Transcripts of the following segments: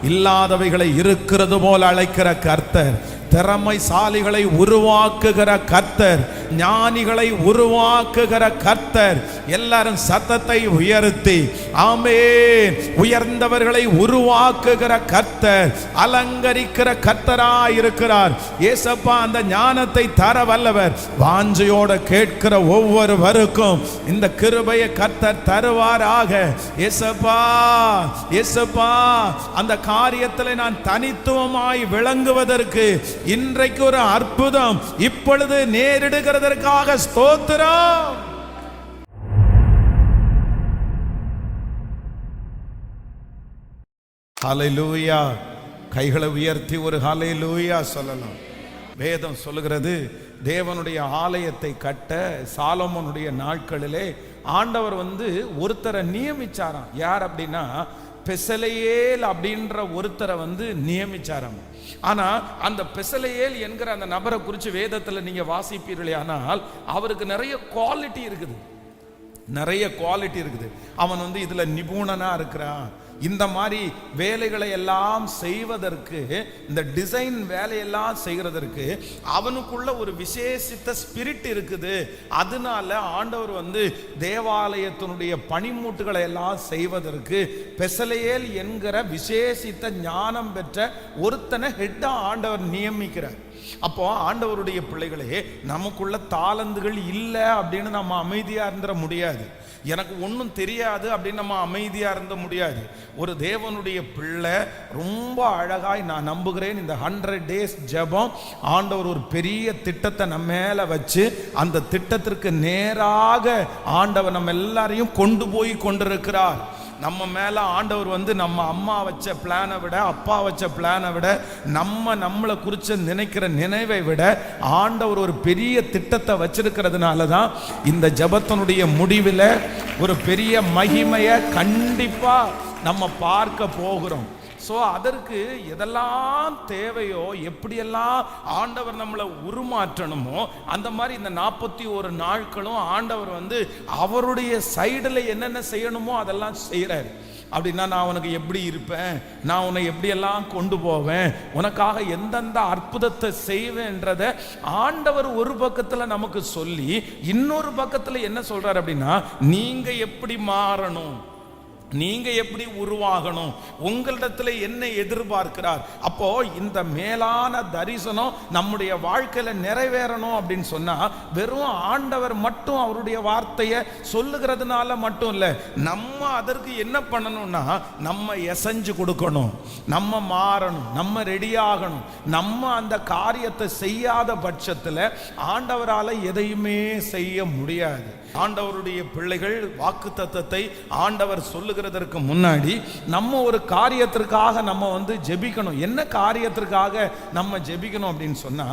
இல்லாதவைகளை இருக்கிறது போல அழைக்கிற கர்த்தர், திறமைசாலிகளை உருவாக்குகிற கர்த்தர், ஞானிகளை உருவாக்குகிற கர்த்தர். எல்லாரும் சத்தத்தை உயர்த்தி ஆமென். உயர்ந்தவர்களை உருவாக்குகிற கர்த்தர், அலங்கரிக்கிற கர்த்தராய் இருக்கிறார். ஏசப்பா அந்த ஞானத்தை தர வல்லவர். வாஞ்சையோட கேட்கிற ஒவ்வொருவருக்கும் இந்த கிருபையை கர்த்தர் தருவாராக. ஏசப்பா, ஏசப்பா, அந்த காரியத்தில் நான் தனித்துவமாய் விளங்குவதற்கு இன்றைக்கு ஒரு அற்புதம் இப்பொழுது நேரிடுகிறதற்காக ஸ்தோத்திரம். ஹல்லேலூயா. கைகளை உயர்த்தி ஒரு ஹல்லேலூயா சொல்லலாம். வேதம் சொல்லுகிறது, தேவனுடைய ஆலயத்தை கட்ட சாலமோனுடைய நாட்களிலே ஆண்டவர் ஒருத்தரை நியமிச்சாராம். யார் அப்படின்னா பெசலெயேல் அப்படின்ற ஒருத்தரை நியமிச்சாராம். ஆனா அந்த பெசலெயேல் என்கிற அந்த நபரை குறித்து வேதத்தில் நீங்க வாசிப்பீர்களே, ஆனால் அவருக்கு நிறைய குவாலிட்டி இருக்குது, நிறைய குவாலிட்டி இருக்குது. அவன் இதுல நிபுணனா இருக்கிறான். இந்த மாதிரி வேலைகளை எல்லாம் செய்வதற்கு, இந்த டிசைன் வேலையெல்லாம் செய்கிறதற்கு அவனுக்குள்ள ஒரு விசேஷித்த ஸ்பிரிட் இருக்குது. அதனால ஆண்டவர் தேவாலயத்தினுடைய பணிமூட்டுகளை எல்லாம் செய்வதற்கு பெசலெயேல் என்கிற விசேஷித்த ஞானம் பெற்ற ஒருத்தனை ஹெட்டா ஆண்டவர் நியமிக்கிறார். அப்போ ஆண்டவருடைய பிள்ளைகளே, நமக்குள்ள தாளந்துகள் இல்லை அப்படின்னு நம்ம அமைதியா இருந்துட முடியாது. எனக்கு ஒன்றும் தெரியாது அப்படின்னு நம்ம அமைதியா இருந்த முடியாது. ஒரு தேவனுடைய பிள்ளை ரொம்ப அழகாய், நான் நம்புகிறேன், இந்த 100 days ஜெபம் ஆண்டவர் ஒரு பெரிய திட்டத்தை நம்ம மேல வச்சு அந்த திட்டத்திற்கு நேராக ஆண்டவர் நம்ம எல்லாரையும் கொண்டு போய் கொண்டிருக்கிறார். நம்ம மேல ஆண்டவர் நம்ம அம்மா வச்ச பிளானை விட, அப்பா வச்ச பிளானை விட, நம்மளை குறித்து நினைக்கிற நினைவை விட ஆண்டவர் ஒரு பெரிய திட்டத்தை வச்சிருக்கிறதுனால தான் இந்த ஜெபத்தினுடைய முடிவில் ஒரு பெரிய மகிமையை கண்டிப்பா நம்ம பார்க்க போகிறோம். ஸோ அதற்கு எதெல்லாம் தேவையோ, எப்படியெல்லாம் ஆண்டவர் நம்மளை உருமாற்றணுமோ, அந்த மாதிரி இந்த 41 நாட்களும் ஆண்டவர் அவருடைய சைடில் என்னென்ன செய்யணுமோ அதெல்லாம் செய்கிறார். அப்படின்னா நான் உனக்கு எப்படி இருப்பேன், நான் உன்னை எப்படியெல்லாம் கொண்டு போவேன், உனக்காக எந்தெந்த அற்புதத்தை செய்வேன்றதை ஆண்டவர் ஒரு பக்கத்தில் நமக்கு சொல்லி, இன்னொரு பக்கத்தில் என்ன சொல்றார் அப்படின்னா, நீங்க எப்படி மாறணும், நீங்க எப்படி உருவாகணும், உங்களிடத்துல என்ன எதிர்பார்க்கிறார். அப்போ இந்த மேலான தரிசனம் நம்முடைய வாழ்க்கையில நிறைவேறணும் அப்படின்னு சொன்னா, வெறும் ஆண்டவர் மட்டும் அவருடைய வார்த்தையை சொல்லுகிறதுனால மட்டும் இல்ல, நம்ம அதற்கு என்ன பண்ணணும்னா நம்ம எசைஞ்சு கொடுக்கணும், நம்ம மாறணும், நம்ம ரெடி ஆகணும். நம்ம அந்த காரியத்தை செய்யாத பட்சத்தில் ஆண்டவரால் எதையுமே செய்ய முடியாது. ஆண்டவருடைய பிள்ளைகள் வாக்குத்தத்தத்தை ஆண்டவர் சொல்லுகிறதற்கு முன்னாடி நம்ம ஒரு காரியத்திற்காக நம்ம ஜெபிக்கணும். என்ன காரியத்திற்காக நம்ம ஜெபிக்கணும் அப்படின்னு சொன்னா,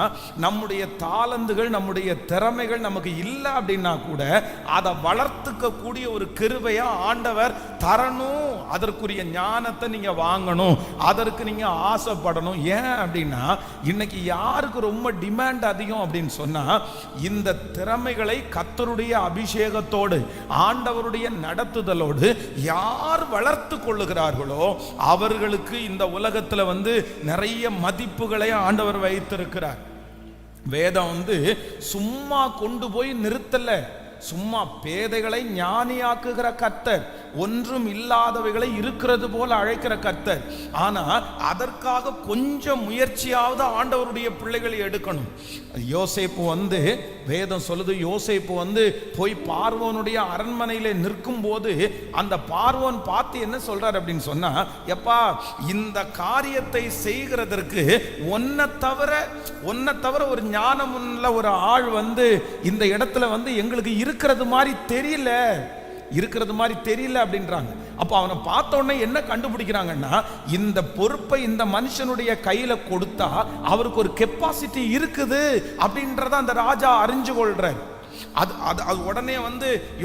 நம்முடைய தாளந்துகள், நம்முடைய திறமைகள் நமக்கு இல்லை அப்படின்னா கூட அதை வளர்த்துக்க கூடிய ஒரு கிருபையை ஆண்டவர் தரணும். அதற்குரிய ஞானத்தை நீங்க வாங்கணும், அதற்கு நீங்க ஆசைப்படணும். ஏன் அப்படின்னா, இன்னைக்கு யாருக்கு ரொம்ப டிமாண்ட் அதிகம் அப்படின்னு சொன்னா, இந்த திறமைகளை கர்த்தருடைய அபிஷேகத்தோடு, ஆண்டவருடைய நடத்துதலோடு யார் வளர்த்து கொள்ளுகிறார்களோ அவர்களுக்கு இந்த உலகத்துல நிறைய மதிப்புகளை ஆண்டவர் வைத்திருக்கிறார். வேதம் சும்மா கொண்டு போய் நிறுத்தல, சும்மா பேதைகளை ஞானியாக்குகிற கர்த்தர், ஒன்றும் இல்லாதவைகளை இருக்கிறது போல அழைக்கிற கர்த்தர். ஆனா அதற்காக கொஞ்சம் முயற்சியாவது ஆண்டவருடைய பிள்ளைகளை எடுக்கணும். யோசேப்பு வேதம் சொல்லுது, யோசேப்பு போய் பார்வோனுடைய அரண்மனையில நிற்கும் போது அந்த பார்வோன் பார்த்து என்ன சொல்றார் அப்படின்னு சொன்னா, எப்பா இந்த காரியத்தை செய்கிறதற்கு ஒன்ன தவிர ஒரு ஞானம் உள்ள ஒரு ஆள் இந்த இடத்துல எங்களுக்கு இருக்கிறது மாதிரி தெரியல அப்படின்றாங்க. அப்ப அவனை பார்த்த உடனே என்ன கண்டுபிடிக்கிறாங்கன்னா, இந்த பொறுப்பை இந்த மனுஷனுடைய கையில கொடுத்தா அவருக்கு ஒரு கெப்பாசிட்டி இருக்குது அப்படின்றத அந்த ராஜா அறிஞ்சு கொள்றார். அது உடனே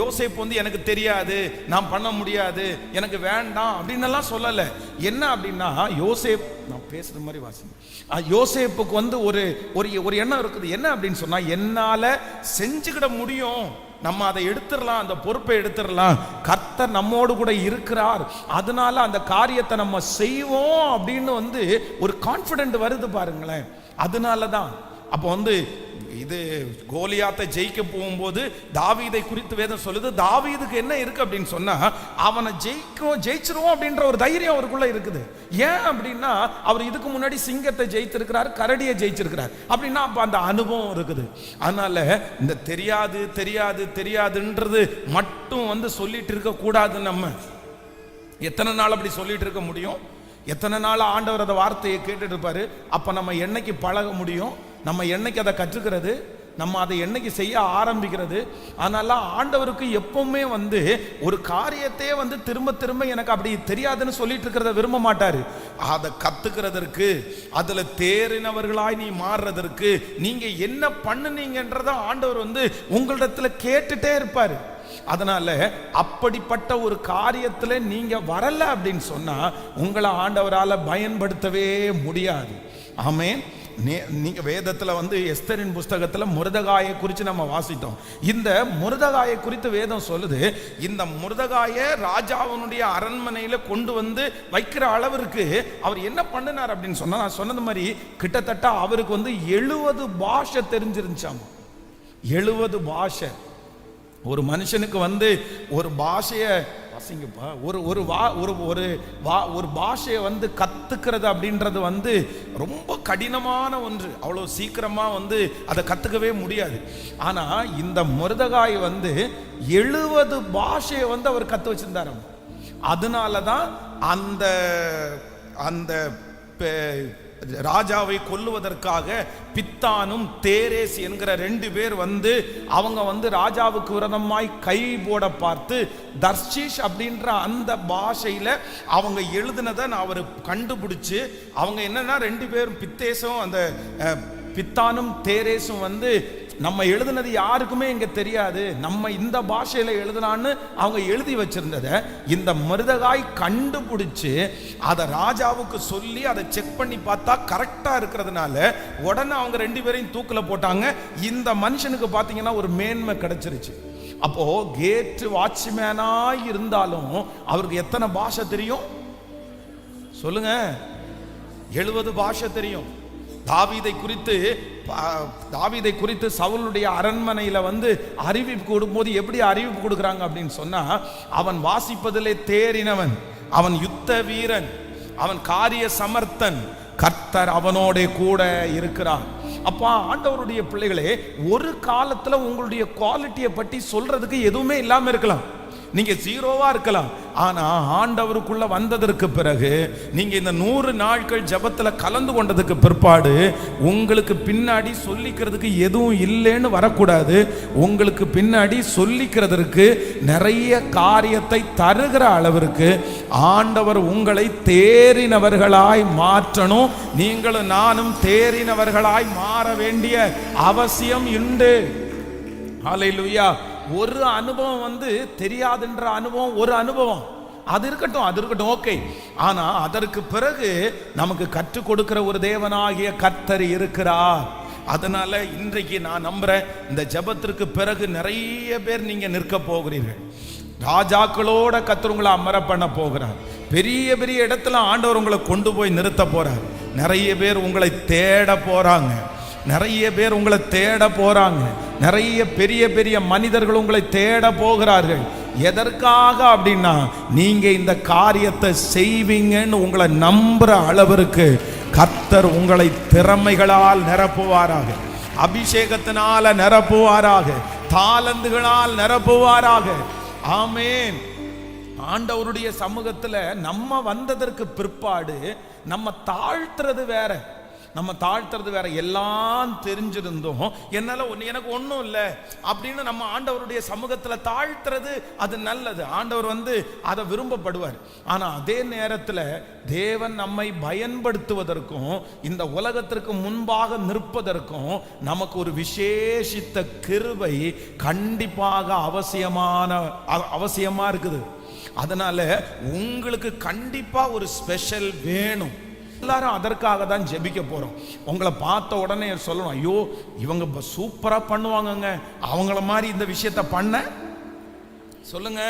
யோசேப்பு எனக்கு தெரியாது, நான் பண்ண முடியாது, எனக்கு வேண்டாம் அப்படின்னு எல்லாம் சொல்லல. என்ன அப்படின்னா, யோசேப், நான் பேசுற மாதிரி வாசிங்க, யோசேப்புக்கு ஒரு எண்ணம் இருக்குது. என்ன அப்படின்னு சொன்னா, என்னால செஞ்சுக்கிட முடியும், நம்ம அதை எடுத்துடலாம், அந்த பொறுப்பை எடுத்துடலாம். கர்த்தர் நம்மோடு கூட இருக்கிறார், அதனால அந்த காரியத்தை நம்ம செய்வோம் அப்படின்னு ஒரு கான்ஃபிடென்ட் வருது பாருங்களேன். அதனால தான் அப்போ இது கோலியாத்தை ஜெயிக்க போகும்போது தாவீதை குறித்து வேதம் சொல்லுது. தாவீதுக்கு என்ன இருக்கு அப்படின்னு சொன்னா, அவனை ஜெயிச்சிருவோம் அப்படின்ற ஒரு தைரியம் அவருக்குள்ள இருக்குது. ஏன் அப்படின்னா, அவர் இதுக்கு முன்னாடி சிங்கத்தை ஜெயித்திருக்கிறார், கரடியை ஜெயிச்சிருக்கிறார். அப்படின்னா அப்ப அந்த அனுபவம் இருக்குது. அதனால இந்த தெரியாது தெரியாது தெரியாதுன்றது மட்டும் சொல்லிட்டு இருக்க கூடாது. நம்ம எத்தனை நாள் அப்படி சொல்லிட்டு இருக்க முடியும்? எத்தனை நாள் ஆண்டவர் அந்த வார்த்தையை கேட்டுட்டு இருப்பாரு? அப்ப நம்ம என்னைக்கு பழக முடியும்? நம்ம என்னைக்கு அதை கற்றுக்கிறது? நம்ம அதை என்னைக்கு செய்ய ஆரம்பிக்கிறது? அதனால ஆண்டவருக்கு எப்பவுமே ஒரு காரியத்தையே திரும்ப திரும்ப எனக்கு அப்படி தெரியாதுன்னு சொல்லிட்டு இருக்கிறத விரும்ப மாட்டாரு. அதை கத்துக்கிறதற்கு, அதுல தேறினவர்களாய் நீ மாறுறதற்கு நீங்க என்ன பண்ணுனீங்கன்றத ஆண்டவர் உங்களிடத்துல கேட்டுட்டே இருப்பாரு. அதனால அப்படிப்பட்ட ஒரு காரியத்துல நீங்க வரல அப்படின்னு சொன்னா உங்களை ஆண்டவரால பயன்படுத்தவே முடியாது. ஆமென். நீங்க வேதத்துல எஸ்தரின் புஸ்தகத்துல முர்தகாயை குறித்து நம்ம வாசித்தோம். இந்த முர்தகாயை குறித்து வேதம் சொல்லுது, இந்த முர்தகாயை ராஜாவினுடைய அரண்மனையில கொண்டு வைக்கிற அளவிற்கு அவர் என்ன பண்ணினார் அப்படின்னு சொன்னா, நான் சொன்னது மாதிரி கிட்டத்தட்ட அவருக்கு 70 பாஷை தெரிஞ்சிருந்துச்சாம். 70 பாஷை. ஒரு மனுஷனுக்கு ஒரு பாஷையை ஒரு பாஷையை கத்துக்கிறது அப்படின்றது ரொம்ப கடினமான ஒன்று. அவ்வளவு சீக்கிரமா அதை கத்துக்கவே முடியாது. ஆனா இந்த முர்தகாய் 70 பாஷையை அவர் கத்து வச்சிருந்தாரு. அதனாலதான் அந்த அந்த ராஜாவை கொல்லுவதற்காக பித்தானும் தேரேஸ் என்கிற 2 பேர் அவங்க ராஜாவுக்கு விரோதமாய் கை போட பார்த்து தர்ஷீஷ் அப்படின்ற அந்த பாஷையில அவங்க எழுதினதை நான் அவர் கண்டுபிடிச்சு, அவங்க என்னன்னா 2 பேரும் பித்தேசும் அந்த பித்தானும் தேரேசும் நம்ம எழுதுனது யாருக்குமே இங்க தெரியாது, நம்ம இந்த பாஷையில எழுதுனான்னு அவங்க எழுதி வச்சிருந்ததை இந்த முர்தகாய் கண்டுபிடிச்சு அதை ராஜாவுக்கு சொல்லி அதை செக் பண்ணி பார்த்தா கரெக்டா இருக்கிறதுனால உடனே அவங்க 2 பேரையும் தூக்குல போட்டாங்க. இந்த மனுஷனுக்கு பாத்தீங்கன்னா ஒரு மேன்மை கிடைச்சிருச்சு. அப்போ கேட் வாட்ச்மேனா இருந்தாலும் அவருக்கு எத்தனை பாஷை தெரியும் சொல்லுங்க? 70 பாஷை தெரியும். தாவீதை குறித்து சவுலுடைய அரண்மனையில அறிவிப்பு கொடுக்கும்போது எப்படி அறிவிப்பு கொடுக்குறாங்க அப்படின்னு சொன்னா, அவன் வாசிப்பதிலே தேறினவன், அவன் யுத்த வீரன், அவன் காரிய சமர்த்தன், கர்த்தர் அவனோட கூட இருக்கிறார். அப்பா ஆண்டவருடைய பிள்ளைகளே, ஒரு காலத்துல உங்களுடைய குவாலிட்டியை பற்றி சொல்றதுக்கு எதுவுமே இல்லாம இருக்கலாம், நீங்க ஜீரோவா இருக்கலாம். ஆனா ஆண்டவருக்குள்ள வந்ததற்கு பிறகு நீங்க இந்த 100 நாட்கள் ஜெபத்துல கலந்து கொண்டதுக்கு பிற்பாடு உங்களுக்கு பின்னாடி சொல்லிக்கிறதுக்கு எதுவும் இல்லைன்னு வரக்கூடாது. உங்களுக்கு பின்னாடி சொல்லிக்கிறதுக்கு நிறைய காரியத்தை தருகிற அளவிற்கு ஆண்டவர் உங்களை தேறினவர்களாய் மாற்றணும். நீங்களும் நானும் தேறினவர்களாய் மாற வேண்டிய அவசியம் உண்டு. ஹல்லேலூயா. ஒரு அனுபவம் தெரியாதுன்ற அனுபவம் ஒரு அனுபவம், அது இருக்கட்டும் ஓகே. ஆனா அதற்கு பிறகு நமக்கு கற்றுக் கொடுக்கிற ஒரு தேவனாகிய கர்த்தர் இருக்கிறார். அதனால இன்றைக்கு நான் நம்புறேன், இந்த ஜெபத்திற்கு பிறகு நிறைய பேர் நீங்க நிற்க போகிறீர்கள். ராஜாக்களோட கர்த்தர் உங்களை அமர பண்ண போகிறார். பெரிய பெரிய இடத்துல ஆண்டவர் உங்களை கொண்டு போய் நிறுத்த போறார். நிறைய பேர் உங்களை தேட போறாங்க, நிறைய பேர் உங்களை தேட போறாங்க, நிறைய பெரிய பெரிய மனிதர்கள் உங்களை தேட போகிறார்கள். எதற்காக அப்படின்னா, நீங்க இந்த காரியத்தை செய்வீங்கன்னு உங்களை நம்புற அளவிற்கு கர்த்தர் உங்களை திறமைகளால் நிரப்புவாராக, அபிஷேகத்தினால நிரப்புவாராக, தாளந்துகளால் நிரப்புவாராக. ஆமென். ஆண்டவருடைய சமூகத்துல நம்ம வந்ததற்கு பிற்பாடு நம்ம தாழ்த்துறது வேற, எல்லாம் தெரிஞ்சிருந்தோம் என்னால எனக்கு ஒன்றும் இல்லை அப்படின்னு நம்ம ஆண்டவருடைய சமூகத்துல தாழ்த்துறது அது நல்லது. ஆண்டவர் அதை விரும்பப்படுவார். ஆனா அதே நேரத்தில் தேவன் நம்மை பயன்படுத்துவதற்கும் இந்த உலகத்திற்கு முன்பாக நிற்பதற்கும் நமக்கு ஒரு விசேஷித்த கிருபை கண்டிப்பாக அவசியமா இருக்குது. அதனால உங்களுக்கு கண்டிப்பா ஒரு ஸ்பெஷல் வேணும். எல்லாரும் அதற்காக தான் ஜெபிக்க போறோம். உங்களை பார்த்த உடனே சொல்லணும், ஐயோ இவங்க சூப்பரா பண்ணுவாங்கங்க, அவங்கள மாதிரி இந்த விஷயத்த பண்ண சொல்லுங்க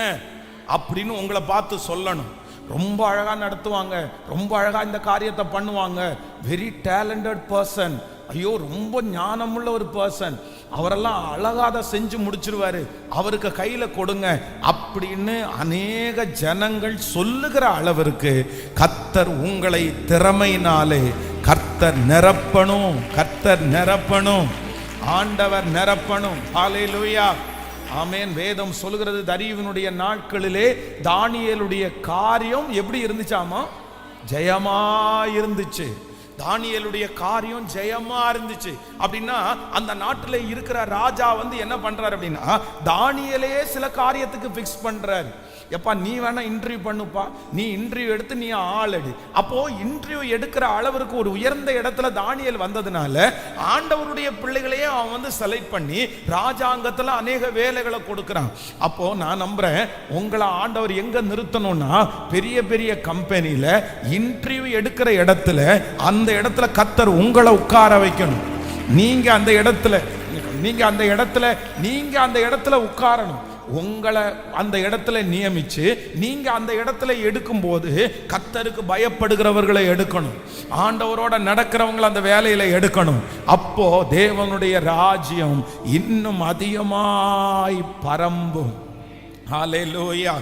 அப்படின்னு உங்களை பார்த்து சொல்லணும். ரொம்ப அழகா நடத்துவாங்க, ரொம்ப அழகா இந்த காரியத்தை பண்ணுவாங்க, வெரி டேலண்டட் பர்சன், ஐயோ ரொம்ப ஞானமுள்ள ஒரு பர்சன், அவரெல்லாம் அழகாத செஞ்சு முடிச்சிருவாரு, அவருக்கு கையில கொடுங்க அப்படின்னு அநேக ஜனங்கள் சொல்லுகிற அளவிற்கு கர்த்தர் உங்களை திறமையினாலே கர்த்தர் நிரப்பணும், கர்த்தர் நிரப்பணும், ஆண்டவர் நிரப்பணும். ஹல்லேலூயா, ஆமென். வேதம் சொல்லுகிறது, தரியுவினுடைய நாட்களிலே தானியேலுடைய காரியம் எப்படி இருந்துச்சாமா? ஜெயமா இருந்துச்சு. தானியேலுடைய காரியம் ஜெயமா இருந்துச்சு. அப்படின்னா அந்த நாட்டில் இருக்கிற ராஜா என்ன பண்றாரு அப்படின்னா, தானியேலையே சில காரியத்துக்கு பிக்ஸ் பண்றாரு. எப்பா நீ வேணா இன்டர்வியூ பண்ணுப்பா, நீ இன்டர்வியூ எடுத்து நீ ஆள் எடு. அப்போ இன்டர்வியூ எடுக்கிற அளவிற்கு ஒரு உயர்ந்த இடத்துல தானியேல் வந்ததுனால ஆண்டவருடைய பிள்ளைகளையே அவன் செலக்ட் பண்ணி ராஜாங்கத்துல அநேக வேலைகளை கொடுக்கிறான். அப்போ நான் நம்புறேன், உங்களை ஆண்டவர் எங்க நிறுத்தணும்னா பெரிய பெரிய கம்பெனியில இன்டர்வியூ எடுக்கிற இடத்துல, அந்த இடத்துல கர்த்தர் உங்களை உட்கார வைக்கணும். நீங்க அந்த இடத்துல உட்காரணும். உங்களை அந்த இடத்துல நியமிச்சு நீங்க அந்த இடத்துல எடுக்கும் போது கர்த்தருக்கு பயப்படுகிறவர்களை எடுக்கணும், ஆண்டவரோட நடக்கிறவங்களை அந்த வேலையில எடுக்கணும். அப்போ தேவனுடைய ராஜ்யம் இன்னும் அதிகமாய் பரம்பும். ஹல்லேலூயா.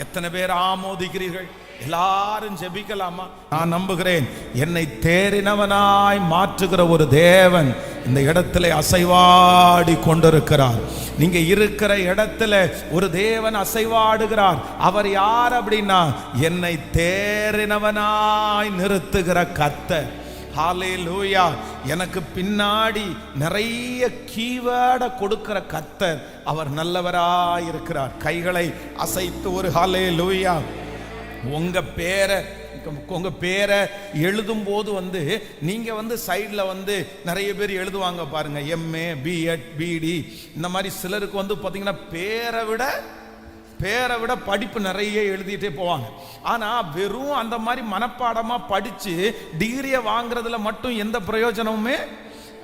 எத்தனை பேர் ஆமோதிக்கிறீர்கள்? எல்லாரும் ஜெபிக்கலாமா? நான் நம்புகிறேன், என்னை தேறினவனாய் மாற்றுகிற ஒரு தேவன் இந்த இடத்துல அசைவாடி கொண்டிருக்கிறார். நீங்க இருக்கிற இடத்துல ஒரு தேவன் அசைவாடுகிறார். அவர் யார் அப்படின்னா, என்னை தேறினவனாய் நிறுத்துகிற கர்த்தர். ஹல்லேலூயா. எனக்கு பின்னாடி நிறைய கீவேர்ட கொடுக்கிற கர்த்தர், அவர் நல்லவராய் இருக்கிறார். கைகளை அசைத்து ஒரு ஹல்லேலூயா. உங்க பேரை எழுதும் போது நீங்க சைட்ல நிறைய பேர் எழுதுவாங்க பாருங்க, MA B.Ed B.D. இந்த மாதிரி சிலருக்கு பாத்தீங்கன்னா பேரை விட படிப்பு நிறைய எழுதிட்டே போவாங்க. ஆனா வெறும் அந்த மாதிரி மனப்பாடமா படிச்சு டிகிரியை வாங்குறதுல மட்டும் எந்த பிரயோஜனமுமே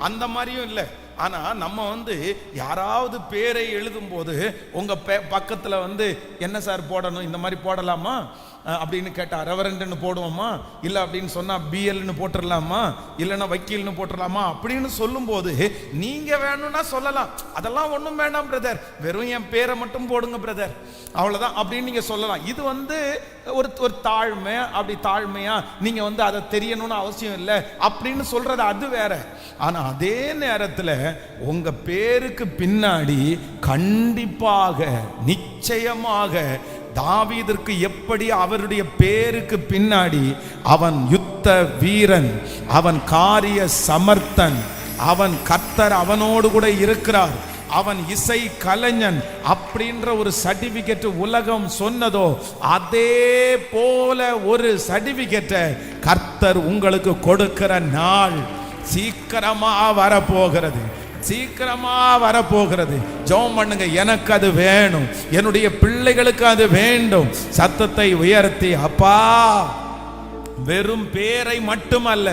அந்த மாதிரியும் இல்லை. ஆனா நம்ம யாராவது பேரை எழுதும் போது உங்க பக்கத்துல என்ன சார் போடணும், இந்த மாதிரி போடலாமா அப்படின்னு கேட்டா ரெவரண்ட்னு போடுவோமா, இல்ல அப்படின்னு சொன்னா BLன்னு போட்டுடலாமா, இல்லைன்னா வக்கீல்னு போட்டுடலாமா அப்படின்னு சொல்லும் போது நீங்க வேணும்னா சொல்லலாம், அதெல்லாம் ஒண்ணும் வேண்டாம் பிரதர், வெறும் என் பேரை மட்டும் போடுங்க பிரதர், அவ்வளவுதான் அப்படின்னு நீங்க சொல்லலாம். இது ஒரு தாழ்மை. அப்படி தாழ்மையா நீங்க அதை தெரியணும்னு அவசியம் இல்லை அப்படின்னு சொல்றது அது வேற. ஆனா அதே நேரத்துல உங்க பேருக்கு பின்னாடி கண்டிப்பாக நிச்சயமாக தாவீதிற்கு எப்படி அவருடைய பேருக்கு பின்னாடி அவன் யுத்த வீரன், அவன் காரிய சமர்த்தன், அவன் கர்த்தர் அவனோடு கூட இருக்கிறார், அவன் இசை கலைஞன் அப்படின்ற ஒரு சர்டிபிகேட் உலகம் சொன்னதோ, அதே போல ஒரு சர்டிபிகேட்டை கர்த்தர் உங்களுக்கு கொடுக்கிற நாள் சீக்கிரமா வரப்போகிறது, சீக்கிரமா வரப்போகிறது. ஜெபம் பண்ணுங்க, எனக்கு அது வேணும், என்னுடைய பிள்ளைகளுக்கு அது வேண்டும். சத்தத்தை உயர்த்தி, அப்பா வெறும் பேரை மட்டுமல்ல,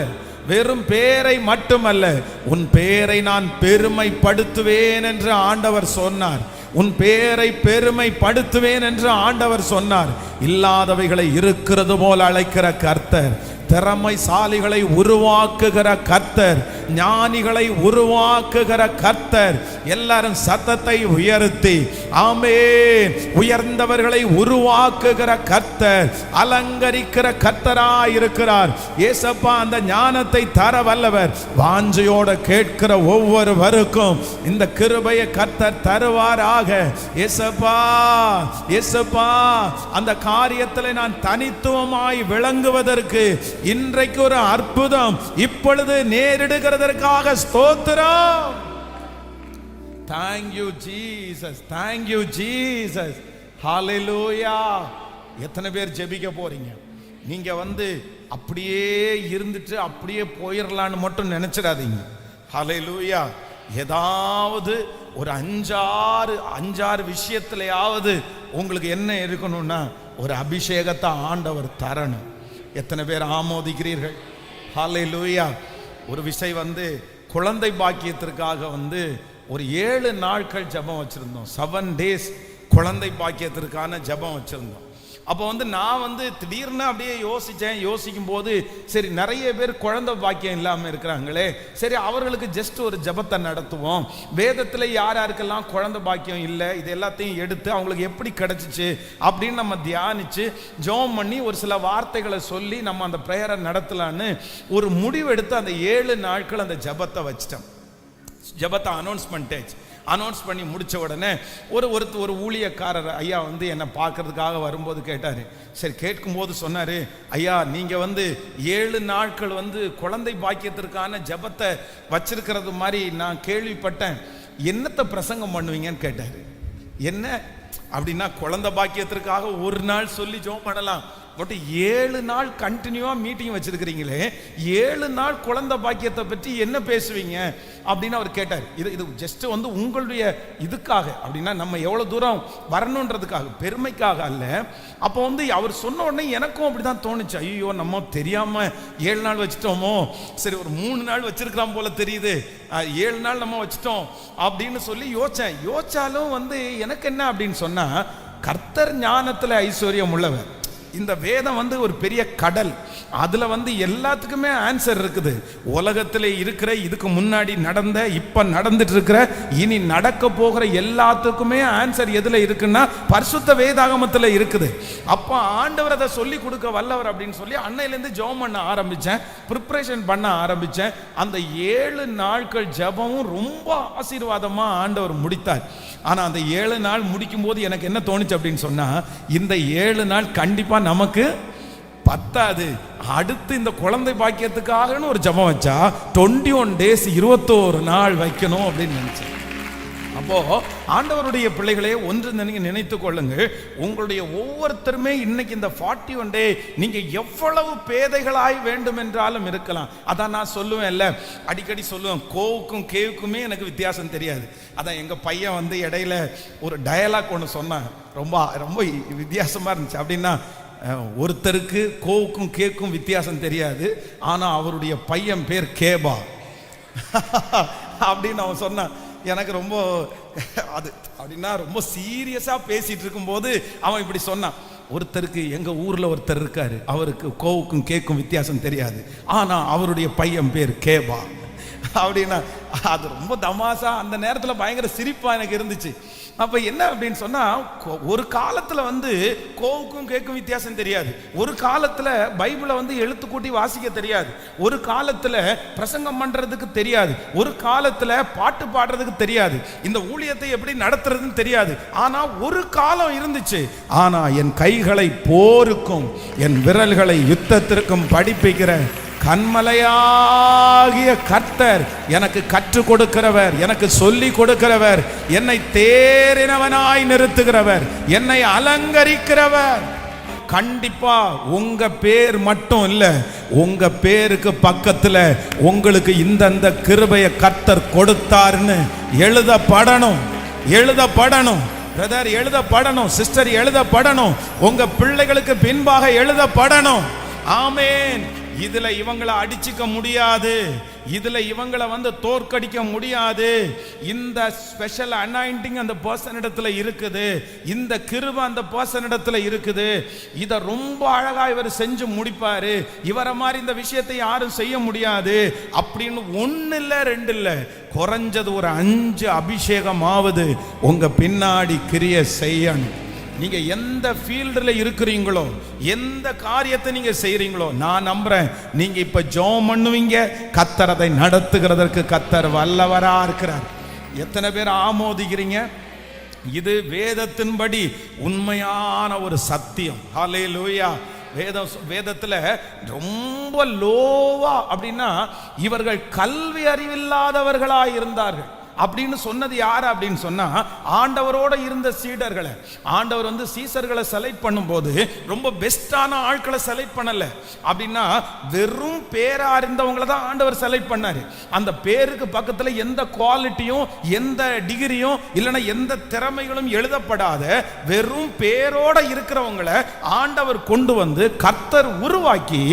உன் பேரை நான் பெருமைப்படுத்துவேன் என்று ஆண்டவர் சொன்னார். உன் பேரை பெருமைப்படுத்துவேன் என்று ஆண்டவர் சொன்னார். இல்லாதவைகளை இருக்கிறது போல அழைக்கிற கர்த்தர், திறமைசாலிகளை உருவாக்குகிற கர்த்தர், ஞானிகளை உருவாக்குகிற கர்த்தர். எல்லாரும் சத்தத்தை உயர்த்தி ஆமென். உயர்ந்தவர்களை உருவாக்குகிற கர்த்தர், அலங்கரிக்கிற கர்த்தராய் இருக்கிறார். ஏசப்பா அந்த ஞானத்தை தர வல்லவர். வாஞ்சையோட கேட்கிற ஒவ்வொருவருக்கும் இந்த கிருபையை கர்த்தர் தருவாராக. ஏசப்பா ஏசப்பா, அந்த காரியத்தில் நான் தனித்துவமாய் விளங்குவதற்கு இன்றைக்கு ஒரு அற்புதம் இப்பொழுது நேரிடுகிறதற்காக ஸ்தோத்திரம். Thank you Jesus, thank you Jesus, hallelujah. எத்தனை பேர் ஜெபிக்க போறீங்க? நீங்க அப்படியே இருந்துட்டு அப்படியே போயிடலான்னு மட்டும் நினைச்சிடாதீங்க. ஹல்லேலூயா. ஏதாவது ஒரு அஞ்சாறு விஷயத்திலேயாவது உங்களுக்கு என்ன இருக்கணும்னா ஒரு அபிஷேகத்தை ஆண்டவர் தரணும். எத்தனை பேர் ஆமோதிக்கிறீர்கள்? ஹல்லேலூயா. ஒரு விஷயம் குழந்தை பாக்கியத்திற்காக ஒரு 7 நாட்கள் ஜெபம் வச்சிருந்தோம். 7 days குழந்தை பாக்கியத்திற்கான ஜெபம் வச்சிருந்தோம். அப்போ நான் திடீர்னு அப்படியே யோசிக்கும் போது சரி, நிறைய பேர் குழந்தை பாக்கியம் இல்லாமல் இருக்கிறாங்களே, சரி அவர்களுக்கு ஜஸ்ட் ஒரு ஜெபத்தை நடத்துவோம். வேதத்தில் யார் யாருக்கெல்லாம் குழந்தை பாக்கியம் இல்லை, இது எல்லாத்தையும் எடுத்து அவங்களுக்கு எப்படி கிடைச்சிச்சு அப்படின்னு நம்ம தியானிச்சு ஜெபம் பண்ணி ஒரு சில வார்த்தைகளை சொல்லி நம்ம அந்த பிரேயரை நடத்தலான்னு ஒரு முடிவெடுத்து அந்த 7 நாட்கள் அந்த ஜெபத்தை வச்சிட்டோம். ஜெபத்தை அனௌன்ஸ் பண்ணி முடிச்ச உடனே ஒரு ஊழியக்காரர் ஐயா என்னை பார்க்கறதுக்காக வரும்போது கேட்டார். சரி, கேட்கும்போது சொன்னார், ஐயா நீங்கள் 7 நாட்கள் குழந்தை பாக்கியத்திற்கான ஜெபத்தை வச்சிருக்கிறது மாதிரி நான் கேள்விப்பட்டேன், என்னத்தை பிரசங்கம் பண்ணுவீங்கன்னு கேட்டார். என்ன அப்படின்னா, குழந்தை பாக்கியத்திற்காக ஒரு நாள் சொல்லி ஜெபம் பண்ணலாம், பட் 7 நாள் கண்டினியூவா மீட்டிங் வச்சிருக்கிறீங்களே, 7 நாள் குழந்தை பாக்கியத்தை பற்றி என்ன பேசுவீங்க அப்படின்னு அவர் கேட்டார். இது ஜஸ்ட் உங்களுடைய இதுக்காக, அப்படின்னா நம்ம எவ்வளவு தூரம் வரணுன்றதுக்காக, பெருமைக்காக அல்ல. அப்போ அவர் சொன்ன உடனே எனக்கும் அப்படிதான் தோணுச்சு, ஐயோ நம்ம தெரியாம 7 நாள் வச்சுட்டோமோ, சரி ஒரு 3 நாள் வச்சிருக்கலாம் போல தெரியுது, 7 நாள் நம்ம வச்சிட்டோம் அப்படின்னு சொல்லி யோசிச்சாலும் எனக்கு என்ன அப்படின்னு சொன்னா, கர்த்தர் ஞானத்துல ஐஸ்வர்யம் உள்ளவர். இந்த வேதம் ஒரு பெரிய கடல், அதுல எல்லாத்துக்குமே ஆன்சர் இருக்குது. உலகத்தில் இருக்கிற, இதுக்கு முன்னாடி நடந்த, இப்ப நடந்துட்டு இருக்கிற, இனி நடக்க போகிற எல்லாத்துக்குமே ஆன்சர் எதுல இருக்குன்னா பரிசுத்த வேதாகமத்தில் இருக்குது. அப்ப ஆண்டவர் அதை சொல்லி கொடுக்க வல்லவர் அப்படின்னு சொல்லி அன்னையிலேருந்து ஜெபம் பண்ண ஆரம்பிச்சேன், ப்ரிப்பரேஷன் பண்ண ஆரம்பிச்சேன். அந்த 7 நாட்கள் ஜெபமும் ரொம்ப ஆசீர்வாதமா ஆண்டவர் முடித்தார். ஆனா அந்த 7 நாள் முடிக்கும் போது எனக்கு என்ன தோணுச்சு அப்படின்னு சொன்னா, இந்த 7 நாள் கண்டிப்பா நமக்கு பத்தாது, அடுத்து இந்த குழந்தை பாக்கியத்துக்காக ஒரு ஜெபம் வச்சா 21 days 21 நாள் வைக்கணும் அப்படின்னு நினைச்சேன். அப்போ ஆண்டவருடைய பிள்ளைகளே, ஒன்று நீங்க நினைத்துக் கொள்ளுங்கள், உங்களுடைய ஒவ்வொருத்தருமே இன்னைக்கு இந்த 41 day நீங்க எவ்வளவு பேதைகளாய் வேண்டும் என்றாலும் இருக்கலாம். அதான் நான் சொல்லுவேன்ல, அடிக்கடி சொல்லுவேன், கோவுக்கும் கேவுக்குமே எனக்கு வித்தியாசம் தெரியாது. அதான் எங்க பையன் இடையில ஒரு டயலாக் ஒன்று சொன்னான், ரொம்ப ரொம்ப வித்தியாசமா இருந்துச்சு. அப்படின்னா, ஒருத்தருக்கு கோவுக்கும் கேக்கும் வித்தியாசம் தெரியாது, ஆனா அவருடைய பையன் பேர் கேபா அப்படின்னு அவன் சொன்னான். எனக்கு ரொம்ப அது அப்படின்னா ரொம்ப சீரியஸா பேசிட்டு இருக்கும்போது அவன் இப்படி சொன்னான், ஒருத்தருக்கு எங்க ஊர்ல ஒருத்தர் இருக்காரு, அவருக்கு கோவுக்கும் கேக்கும் வித்தியாசம் தெரியாது, ஆனா அவருடைய பையன் பேர் கேபா அப்படின்னா. அது ரொம்ப தமாசா, அந்த நேரத்துல பயங்கர சிரிப்பா எனக்கு இருந்துச்சு. அப்ப என்ன அப்படின்னு சொன்னா, ஒரு காலத்துல கோவுக்கும் கேக்கும் வித்தியாசம் தெரியாது, ஒரு காலத்துல பைபிளை எழுத்து கூட்டி வாசிக்க தெரியாது, ஒரு காலத்துல பிரசங்கம் பண்றதுக்கு தெரியாது, ஒரு காலத்துல பாட்டு பாடுறதுக்கு தெரியாது, இந்த ஊழியத்தை எப்படி நடத்துறதுன்னு தெரியாது. ஆனா ஒரு காலம் இருந்துச்சு, ஆனா என் கைகளை போருக்கும் என் விரல்களை யுத்தத்திற்கும் படிப்பிக்கிற கண்மலையாகிய கர்த்தர் எனக்கு கற்றுக் கொடுக்கிறவர், எனக்கு சொல்லி கொடுக்கிறவர், என்னை தேறினவனாய் நிறுத்துகிறவர், என்னை அலங்கரிக்கிறவர். கண்டிப்பா உங்க பேர் மட்டும் இல்ல, உங்க பேருக்கு பக்கத்துல உங்களுக்கு இந்த கிருபையை கர்த்தர் கொடுத்தார்னு எழுதப்படணும். பிரதர் எழுதப்படணும், சிஸ்டர் எழுதப்படணும், உங்க பிள்ளைகளுக்கு பின்பாக எழுதப்படணும். ஆமென். இதுல இவங்களை அடிச்சுக்க முடியாது, இதுல இவங்களை தோற்கடிக்க முடியாது. இந்த ஸ்பெஷல் அனாயிண்டிங் அந்த பர்சன் இடத்துல இருக்குது, இந்த கிருபை அந்த பர்சன் இடத்துல இருக்குது, இத ரொம்ப அழகா இவர் செஞ்சு முடிப்பாரு, இவரை மாதிரி இந்த விஷயத்தை யாரும் செய்ய முடியாது அப்படின்னு 1 இல்ல 2 இல்ல, குறைஞ்சது ஒரு 5 அபிஷேகமாவது உங்க பின்னாடி கிரியை செய்யணும். நீங்க எந்த ஃபீல்டில் இருக்கிறீங்களோ, எந்த காரியத்தை நீங்க செய்றீங்களோ, நான் நம்புறேன் நீங்க இப்ப ஜெபம் பண்ணுவீங்க, கர்த்தர் அதை நடத்துகிறதற்கு கர்த்தர் வல்லவரா இருக்கிறார். எத்தனை பேர் ஆமோதிக்கிறீங்க? இது வேதத்தின்படி உண்மையான ஒரு சத்தியம். ஹல்லேலூயா. வேதத்துல ரொம்ப லோவா அப்படின்னா, இவர்கள் கல்வி அறிவில்லாதவர்களாய் இருந்தார்கள். அப்படின்னு சொன்னது யாரு அப்படின்னு சொன்னா, ஆண்டவரோட இருந்த சீடர்களை. ஆண்டவர் வந்து சீசர்களை செலக்ட் பண்ணும்போது ரொம்ப பெஸ்டான ஆட்களை செலக்ட் பண்ணல. அப்படின்னா வெறும் பேரா இருந்தவங்களை தான் ஆண்டவர் செலக்ட் பண்ணாரு. அந்த பேருக்கு பக்கத்துல எந்த குவாலிட்டியும் எந்த டிகிரியும் இல்லைன்னா எந்த திறமைகளும் எழுதப்படாத வெறும் பேரோட இருக்கிறவங்களை ஆண்டவர் கொண்டு வந்து கர்த்தர் உருவாக்கி,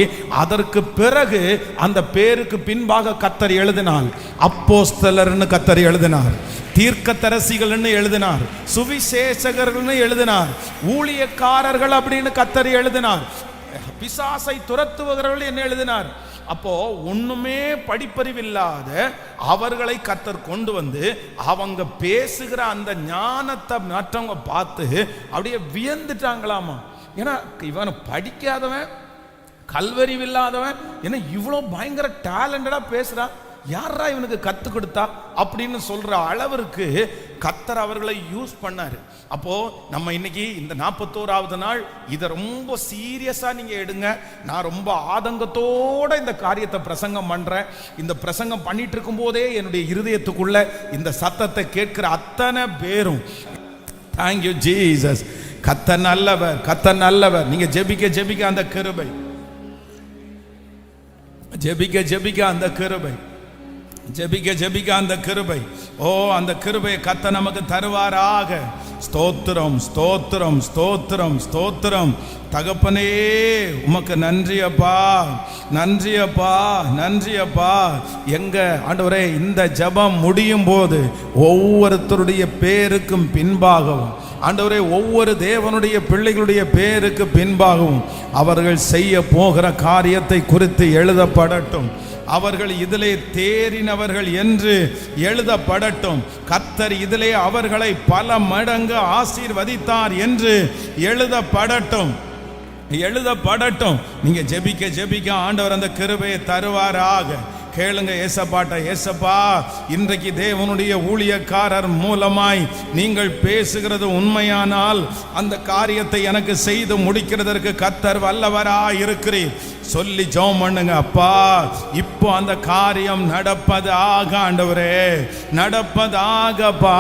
அதற்கு பிறகு அந்த பேருக்கு பின்பாக கர்த்தர் எழுதினார். அப்போஸ்தலர்னு கர்த்தர் எழுதினார், தீர்க்கதரிசிகள்னு எழுதினார், சுவிசேஷகர்கள்னு எழுதினார், ஊழியக்காரர்கள் அப்படின்னு கர்த்தர் எழுதினார், பிசாசை துரத்துவர்கள் என்ன எழுதினார். அப்போ ஒண்ணுமே படிப்பறிவில்லாத அவர்களை கர்த்தர் கொண்டு வந்து அவங்க பேசுகிற அந்த ஞானத்தை மற்றவங்க பார்த்து அப்படியே வியந்துட்டாங்களாமா. ஏன்னா இவன் படிக்காதவன், கல்வறிவில்லாதவன், ஏன்னா இவ்வளோ பயங்கர டேலண்டடா பேசுறான், யாரா இவனுக்கு கத்து கொடுத்தா அப்படின்னு சொல்ற அளவிற்கு கர்த்தர் அவர்களை யூஸ் பண்ணாரு. அப்போ நம்ம இன்னைக்கு இந்த 41வது நாள் இதை ரொம்ப சீரியஸா நீங்க எடுங்க. நான் ரொம்ப ஆதங்கத்தோட இந்த காரியத்தை பிரசங்கம் பண்றேன். இந்த பிரசங்கம் பண்ணிட்டு இருக்கும் போதே என்னுடைய இருதயத்துக்குள்ள இந்த சத்தத்தை கேட்கிற அத்தனை பேரும் தேங்க்யூ ஜீசஸ், கர்த்தர் நல்லவர், கர்த்தர் நல்லவர். நீங்க ஜெபிக்க ஜெபிக்க அந்த கிருபை, ஜெபிக்க ஜெபிக்க அந்த கிருபை, ஜெபிக்க ஜெபிக்க அந்த கிருபை, ஓ அந்த கிருபையை கர்த்தர் நமக்கு தருவாராக. ஸ்தோத்திரம் ஸ்தோத்திரம் ஸ்தோத்திரம் ஸ்தோத்திரம். தகப்பனே உமக்கு நன்றி அப்பா, நன்றி அப்பா, நன்றி அப்பா. எங்க ஆண்டவரே இந்த ஜெபம் முடியும் போது ஒவ்வொருத்தருடைய பேருக்கும் பின்பாகவும் ஆண்டவரே ஒவ்வொரு தேவனுடைய பிள்ளைகளுடைய பேருக்கு பின்பாகவும் அவர்கள் செய்ய போகிற காரியத்தை குறித்து எழுதப்படட்டும். அவர்கள் இதிலே தேறினவர்கள் என்று எழுதப்படட்டும். கர்த்தர் இதிலே அவர்களை பல மடங்கு ஆசீர்வதித்தார் என்று எழுதப்படட்டும், எழுதப்படட்டும். நீங்க ஜெபிக்க ஜெபிக்க ஆண்டவர் அந்த கிருபையை தருவாராக. கேளுங்க ஏசப்பாட்ட, ஏசப்பா இன்றைக்கு தேவனுடைய ஊழியக்காரர் மூலமாய் நீங்கள் பேசுகிறது உண்மையானால் அந்த காரியத்தை எனக்கு செய்து முடிக்கிறதற்கு கர்த்தர் வல்லவராய் இருக்கிறீர் சொல்லி ஜெபம் பண்ணுங்க. அப்பா இப்போ அந்த காரியம் நடப்பதாக ஆண்டவரே, நடப்பதாகப்பா.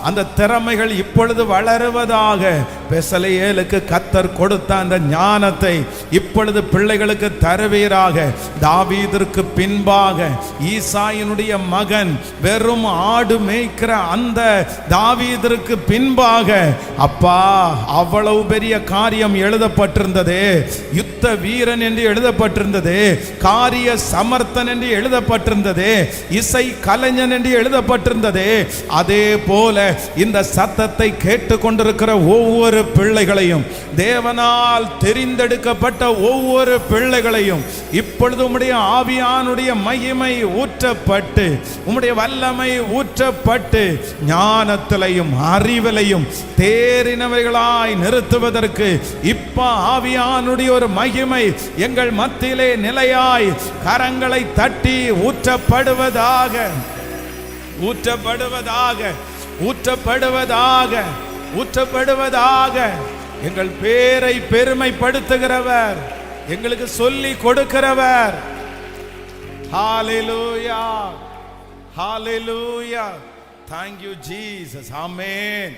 அந்த திறமைகள் இப்பொழுது வளருவதாக. பெசலேயேலுக்கு கர்த்தர் கொடுத்த அந்த ஞானத்தை இப்பொழுது பிள்ளைகளுக்கு தருவீராக. தாவீதிற்கு பின்பாக ஈசாயினுடைய மகன் வெறும் ஆடு மேய்க்கிற அந்த தாவீதிற்கு பின்பாக அப்பா அவ்வளவு பெரிய காரியம் எழுதப்பட்டிருந்தது. யுத்த வீரன் என்று எழுதப்பட்டிருந்தது, காரிய சமர்த்தன் என்று எழுதப்பட்டிருந்தது, இசை கலைஞன் என்று எழுதப்பட்டிருந்தது. அதே போல இந்த சத்தத்தை கேட்டுக்கொண்டிருக்கிற ஒவ்வொரு பிள்ளைகளையும், தேவனால் தெரிந்தெடுக்கப்பட்ட ஒவ்வொரு பிள்ளைகளையும் இப்பொழுது உம்முடைய ஆவியானுடைய மகிமை ஊற்றப்பட்டு, உம்முடைய வல்லமை ஊற்றப்பட்டு ஞானத்திலையும் அறிவிலையும் தேறினவைகளாய் நிறுத்துவதற்கு இப்ப ஆவியானுடைய ஒரு மகிமை எங்கள் மத்தியிலே நிலையாய் கரங்களை தட்டி ஊற்றப்படுவதாக, ஊற்றப்படுவதாக, ஊற்றப்படுவதாக, ஊற்றப்படுவதாக. எங்கள் பேரை பெருமைப்படுத்துகிறவர், எங்களுக்கு சொல்லி கொடுக்கிறவர். ஹalleluya, hallelujah, thank you Jesus, amen.